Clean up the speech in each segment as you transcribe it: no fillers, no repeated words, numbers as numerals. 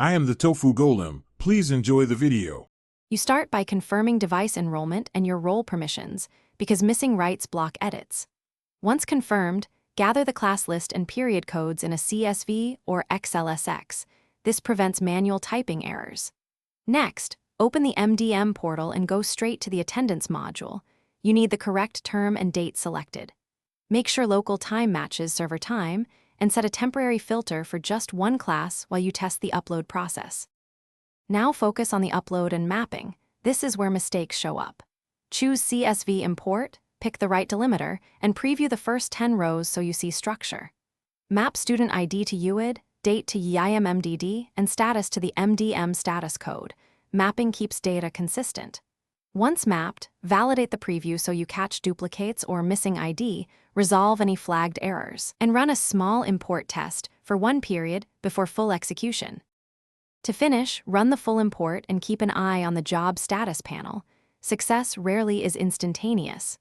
I am the Tofu Golem. Please enjoy the video. You start by confirming device enrollment and your role permissions, because missing rights block edits. Once confirmed, gather the class list and period codes in a CSV or XLSX. This prevents manual typing errors. Next, open the MDM portal and go straight to the attendance module. You need the correct term and date selected. Make sure local time matches server time, and set a temporary filter for just one class while you test the upload process. Now focus on the upload and mapping. This is where mistakes show up. Choose CSV import, pick the right delimiter, and preview the first 10 rows so you see structure. Map student ID to UID, date to YIMMDD, and status to the MDM status code. Mapping keeps data consistent. Once mapped, validate the preview so you catch duplicates or missing ID, resolve any flagged errors, and run a small import test for one period before full execution. To finish, run the full import and keep an eye on the job status panel. Success rarely is instantaneous.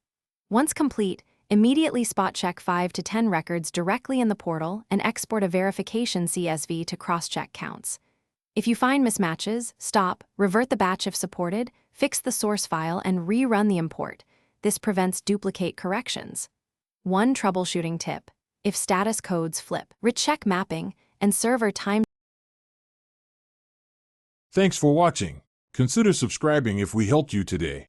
Once complete, immediately spot check 5 to 10 records directly in the portal and export a verification CSV to cross-check counts. If you find mismatches, stop, revert the batch if supported, fix the source file, and rerun the import. This prevents duplicate corrections. One troubleshooting tip: if status codes flip, recheck mapping and server time. Thanks for watching. Consider subscribing if we helped you today.